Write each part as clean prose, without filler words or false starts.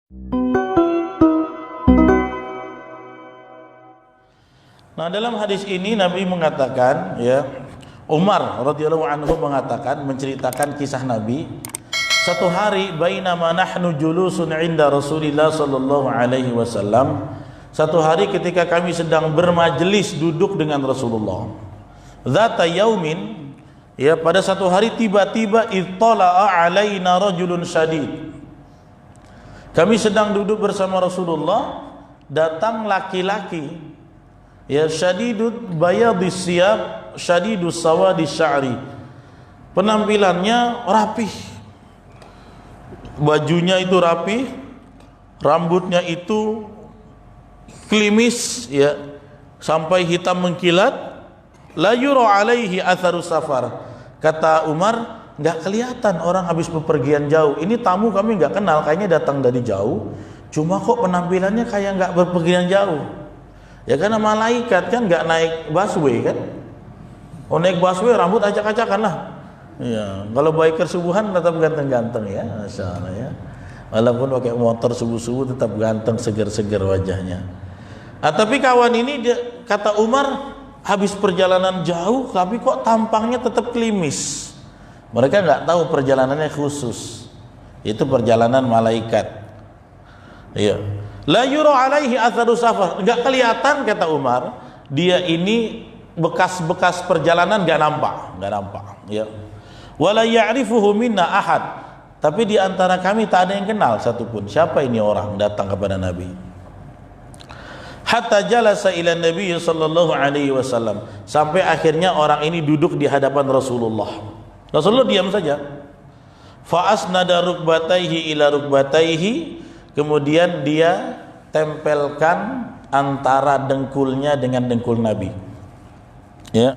Nah, dalam hadis ini Nabi mengatakan, ya, Umar radhiyallahu anhu mengatakan, menceritakan kisah Nabi. Satu hari bainama nahnu julusun inda Rasulillah sallallahu alaihi wasallam. Satu hari ketika kami sedang bermajelis duduk dengan Rasulullah. Dzata yaumin, ya, pada satu hari tiba-tiba ittala'a alaina rajulun syadid. Kami sedang duduk bersama Rasulullah, datang laki-laki, ya, syadidud bayadis siyab, syadidus sawadis sya'ri. Penampilannya rapih, bajunya itu rapih, rambutnya itu klimis, ya, sampai hitam mengkilat. La yura alaihi atharus safar. Kata Umar, nggak kelihatan orang habis bepergian jauh. Ini tamu kami nggak kenal, kayaknya datang dari jauh, cuma kok penampilannya kayak nggak bepergian jauh. Ya karena malaikat kan nggak naik busway kan. Oh, naik busway rambut acak-acakan lah. Ya, kalau biker subuhan tetap ganteng-ganteng, ya, Masya Allah, ya. Walaupun pakai motor subuh-subuh tetap ganteng, seger-seger wajahnya. Nah, tapi kawan ini kata Umar, habis perjalanan jauh tapi kok tampangnya tetap klimis. Mereka nggak tahu perjalanannya khusus. Itu perjalanan malaikat. Iya. La yura alaihi atharu safar, enggak kelihatan, kata Umar, dia ini bekas-bekas perjalanan enggak nampak, ya. Wala ya'rifuhu minna ahad, tapi di antara kami tak ada yang kenal satupun siapa ini orang datang kepada Nabi. Hatta jalasa ila Nabi sallallahu alaihi wasallam, sampai akhirnya orang ini duduk di hadapan Rasulullah. Rasulullah diam saja. Fa asnada rukbataihi ila rukbataihi, kemudian dia tempelkan antara dengkulnya dengan dengkul Nabi, ya.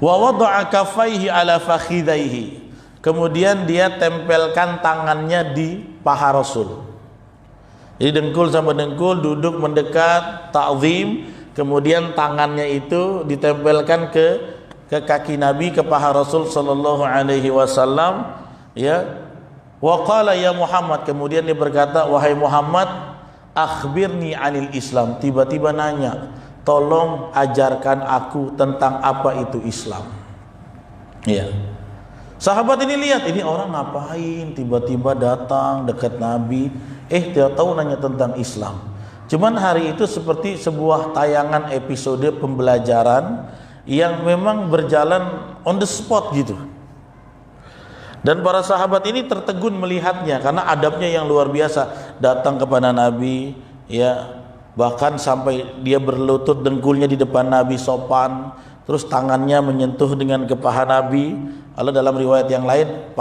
Wa wada'a kaffaihi ala fakhidaihi, kemudian dia tempelkan tangannya di paha Rasul. Jadi dengkul sama dengkul duduk mendekat, ta'zim, kemudian tangannya itu ditempelkan ke kaki Nabi, ke paha Rasul sallallahu alaihi wasallam, ya. Wa qala ya Muhammad, kemudian dia berkata, wahai Muhammad, akhbirni anil Islam. Tiba-tiba nanya, tolong ajarkan aku tentang apa itu Islam. Ya. Sahabat ini lihat, ini orang ngapain tiba-tiba datang dekat Nabi, tidak tahu nanya tentang Islam. Cuman hari itu seperti sebuah tayangan episode pembelajaran yang memang berjalan on the spot gitu. Dan para sahabat ini tertegun melihatnya karena adabnya yang luar biasa. Datang kepada Nabi, ya, bahkan sampai dia berlutut, dengkulnya di depan Nabi sopan, terus tangannya menyentuh dengan ke paha Nabi. Lalu dalam riwayat yang lain,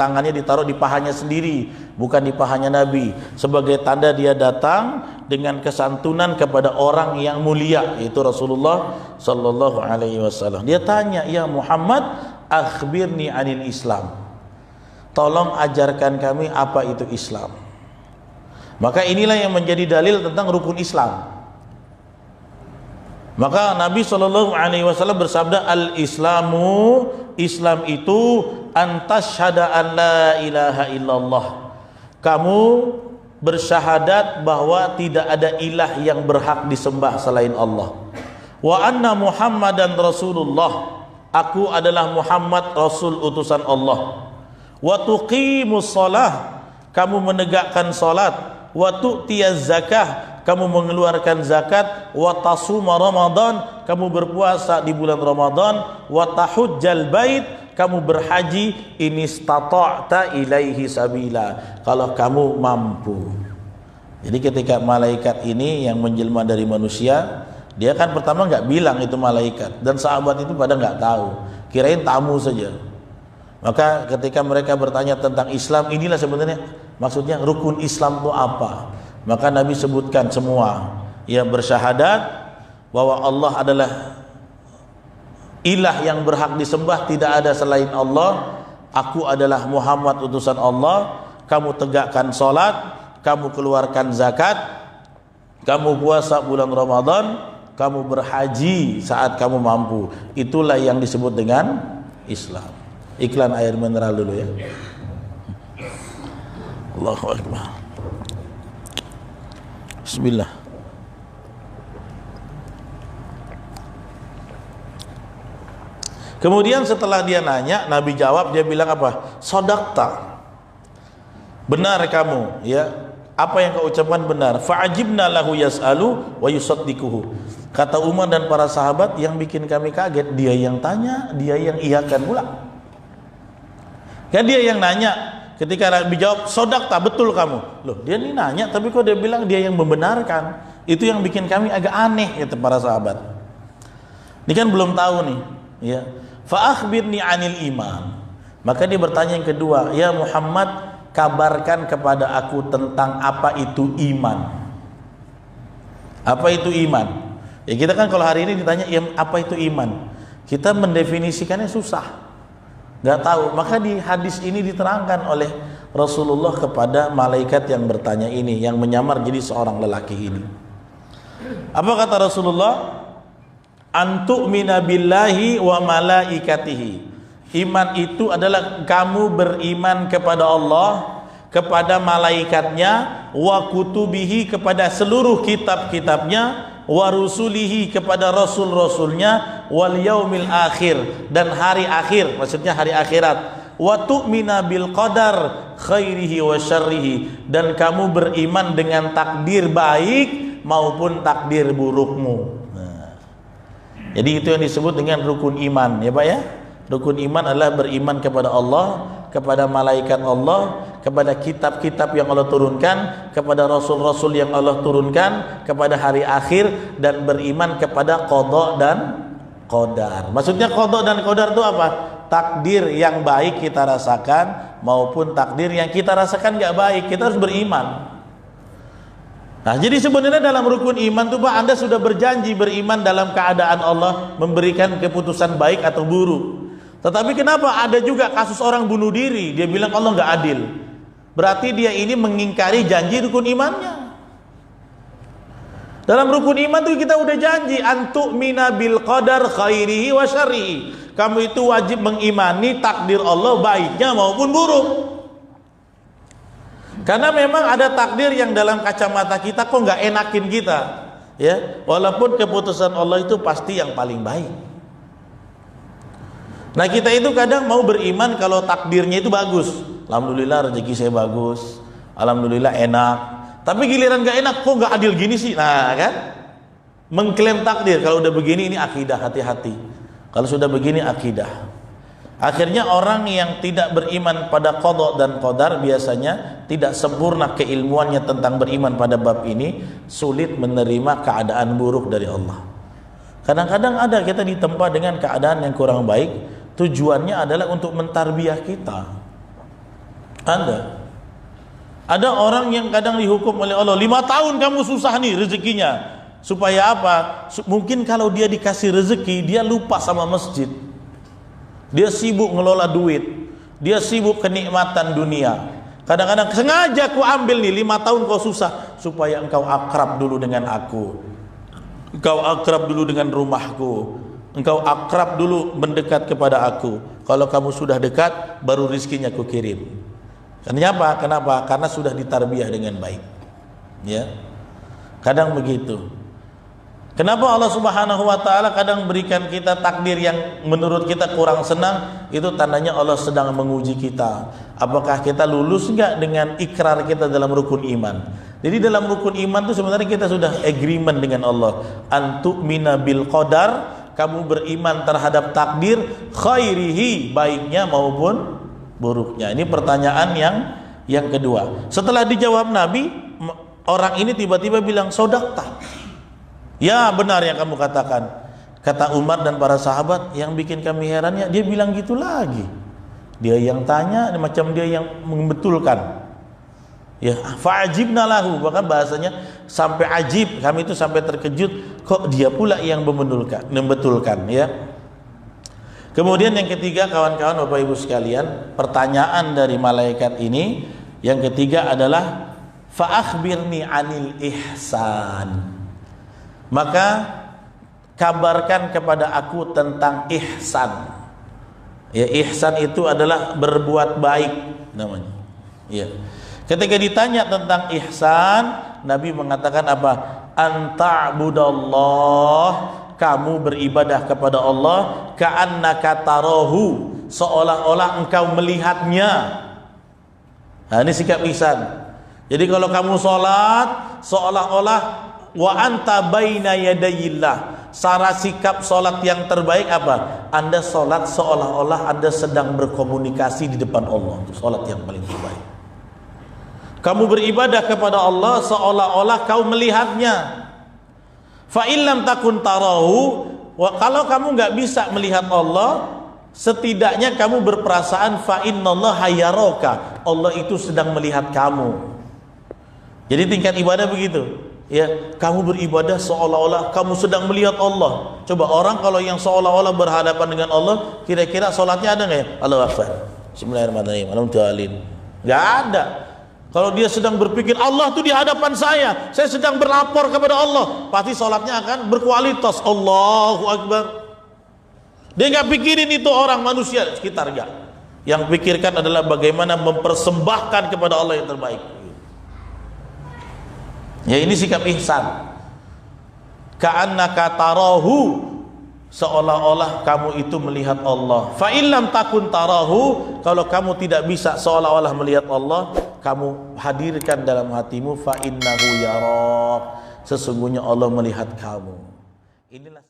tangannya ditaruh di pahanya sendiri, bukan di pahanya Nabi, sebagai tanda dia datang dengan kesantunan kepada orang yang mulia, yaitu Rasulullah sallallahu alaihi wasallam. Dia tanya, ya Muhammad, akhbirni anil Islam, tolong ajarkan kami apa itu Islam. Maka inilah yang menjadi dalil tentang rukun Islam. Maka Nabi SAW bersabda, al-Islamu, Islam itu antasyhada an la ilaha illallah, kamu bersyahadat bahwa tidak ada ilah yang berhak disembah selain Allah. Wa anna Muhammadan Rasulullah, aku adalah Muhammad Rasul utusan Allah. Wa tuqimus shalah, kamu menegakkan salat. Wa tu'tiyaz zakah, kamu mengeluarkan zakat. Wa tasuma Ramadan, kamu berpuasa di bulan Ramadan. Wa tahujjal bait, kamu berhaji. Inistata'ta ilaihi sabila, kalau kamu mampu. Jadi ketika malaikat ini yang menjelma dari manusia, dia kan pertama nggak bilang itu malaikat, dan sahabat itu pada nggak tahu, kirain tamu saja. Maka ketika mereka bertanya tentang Islam, inilah sebenarnya maksudnya rukun Islam itu apa. Maka Nabi sebutkan semua, ya, bersyahadat bahwa Allah adalah ilah yang berhak disembah, tidak ada selain Allah. Aku adalah Muhammad utusan Allah. Kamu tegakkan salat, kamu keluarkan zakat, kamu puasa bulan Ramadan, kamu berhaji saat kamu mampu. Itulah yang disebut dengan Islam. Iklan air mineral dulu, ya. Allahu Akbar. Bismillah. Kemudian setelah dia nanya, Nabi jawab, dia bilang apa? Sodakta, benar kamu, ya. Apa yang kau ucapkan benar. Fa'ajibna lahu yas'alu wa yusaddiquhu. Kata Umar dan para sahabat, yang bikin kami kaget, dia yang tanya, dia yang iyakan pula. Kan dia yang nanya, ketika Nabi jawab, sodakta, betul kamu. Loh, dia ini nanya, tapi kok dia bilang dia yang membenarkan. Itu yang bikin kami agak aneh, kata para sahabat. Ini kan belum tahu nih, ya. Fa akhbirni 'anil iman. Maka dia bertanya yang kedua, ya Muhammad, kabarkan kepada aku tentang apa itu iman. Apa itu iman? Ya kita kan kalau hari ini ditanya ya, apa itu iman, kita mendefinisikannya susah, nggak tahu. Maka di hadis ini diterangkan oleh Rasulullah kepada malaikat yang bertanya ini, yang menyamar jadi seorang lelaki ini. Apa kata Rasulullah? Antu'mina billahi wa malaikatihi. Iman itu adalah kamu beriman kepada Allah, kepada malaikatnya, wa kutubihi, kepada seluruh kitab-kitabnya, wa rusulihi, kepada rasul-rasulnya, wal yaumil akhir, dan hari akhir, maksudnya hari akhirat. Wa tu'mina bil qadar khairihi wa syarrihi, dan kamu beriman dengan takdir baik maupun takdir burukmu. Jadi itu yang disebut dengan rukun iman, ya Pak ya. Rukun iman adalah beriman kepada Allah, kepada malaikat Allah, kepada kitab-kitab yang Allah turunkan, kepada rasul-rasul yang Allah turunkan, kepada hari akhir, dan beriman kepada qada dan qadar. Maksudnya qada dan qadar itu apa? Takdir yang baik kita rasakan maupun takdir yang kita rasakan gak baik, kita harus beriman. Nah, jadi sebenarnya dalam rukun iman itu Pak, Anda sudah berjanji beriman dalam keadaan Allah memberikan keputusan baik atau buruk. Tetapi kenapa ada juga kasus orang bunuh diri, dia bilang Allah nggak adil. Berarti dia ini mengingkari janji rukun imannya. Dalam rukun iman itu kita udah janji antu'mina bil qadar khairihi wa syarrihi. Kamu itu wajib mengimani takdir Allah baiknya maupun buruk. Karena memang ada takdir yang dalam kacamata kita kok nggak enakin kita, ya. Walaupun keputusan Allah itu pasti yang paling baik. Nah kita itu kadang mau beriman kalau takdirnya itu bagus. Alhamdulillah rezeki saya bagus, alhamdulillah enak. Tapi giliran nggak enak, kok nggak adil gini sih? Nah kan, mengklaim takdir. Kalau udah begini ini akidah, hati-hati. Kalau sudah begini akidah. Akhirnya orang yang tidak beriman pada qada dan qadar biasanya tidak sempurna keilmuannya tentang beriman pada bab ini, sulit menerima keadaan buruk dari Allah. Kadang-kadang ada kita ditempa dengan keadaan yang kurang baik, tujuannya adalah untuk mentarbiah kita. Ada orang yang kadang dihukum oleh Allah, 5 tahun kamu susah nih rezekinya. Supaya apa? Mungkin kalau dia dikasih rezeki, dia lupa sama masjid. Dia sibuk ngelola duit, dia sibuk kenikmatan dunia. Kadang-kadang sengaja aku ambil nih 5 tahun kau susah supaya engkau akrab dulu dengan aku, engkau akrab dulu dengan rumahku, engkau akrab dulu mendekat kepada aku. Kalau kamu sudah dekat, baru rizkinya aku kirim. Kenapa? Kenapa? Karena sudah ditarbiyah dengan baik. Ya, kadang begitu. Kenapa Allah Subhanahu wa taala kadang berikan kita takdir yang menurut kita kurang senang? Itu tandanya Allah sedang menguji kita. Apakah kita lulus enggak dengan ikrar kita dalam rukun iman? Jadi dalam rukun iman itu sebenarnya kita sudah agreement dengan Allah. Antu'mina bil qadar, kamu beriman terhadap takdir khairihi, baiknya maupun buruknya. Ini pertanyaan yang kedua. Setelah dijawab Nabi, orang ini tiba-tiba bilang sodakta. Ya benar yang kamu katakan. Kata Umar dan para sahabat, yang bikin kami herannya dia bilang gitu lagi. Dia yang tanya macam dia yang membetulkan. Ya, fa'ajibna lahu, bahkan bahasanya sampai ajib, kami itu sampai terkejut kok dia pula yang membetulkan, ya. Kemudian yang ketiga, kawan-kawan Bapak Ibu sekalian, pertanyaan dari malaikat ini yang ketiga adalah fa'akhbirni 'anil ihsan. Maka kabarkan kepada aku tentang ihsan. Ya, ihsan itu adalah berbuat baik namanya. Ya. Ketika ditanya tentang ihsan, Nabi mengatakan apa? Anta'budallah, kamu beribadah kepada Allah, ka'annaka tarahu, seolah-olah engkau melihatnya. Nah, ini sikap ihsan. Jadi kalau kamu sholat, seolah-olah wa anta baina yadayillah. Cara sikap sholat yang terbaik apa? Anda sholat seolah-olah Anda sedang berkomunikasi di depan Allah. Itu sholat yang paling terbaik. Kamu beribadah kepada Allah seolah-olah kau melihatnya. Fa illam takun tarahu, kalau kamu nggak bisa melihat Allah, setidaknya kamu berperasaan fa innallaha yaraka, Allah itu sedang melihat kamu. Jadi tingkat ibadah begitu. Ya, kamu beribadah seolah-olah kamu sedang melihat Allah. Coba orang kalau yang seolah-olah berhadapan dengan Allah, kira-kira sholatnya ada nggak ya? Allahu Akbar, Bismillahirrahmanirrahim, Alhamdulillah. Nggak ada. Kalau dia sedang berpikir Allah itu di hadapan saya sedang berlapor kepada Allah, pasti sholatnya akan berkualitas. Allahu Akbar. Dia nggak pikirin itu orang manusia sekitarnya. Yang pikirkan adalah bagaimana mempersembahkan kepada Allah yang terbaik. Ya, ini sikap ihsan. Ka'annaka tarahu, seolah-olah kamu itu melihat Allah. Fa illam takun tarahu, kalau kamu tidak bisa seolah-olah melihat Allah, kamu hadirkan dalam hatimu fa innahu yarak, sesungguhnya Allah melihat kamu. Inilah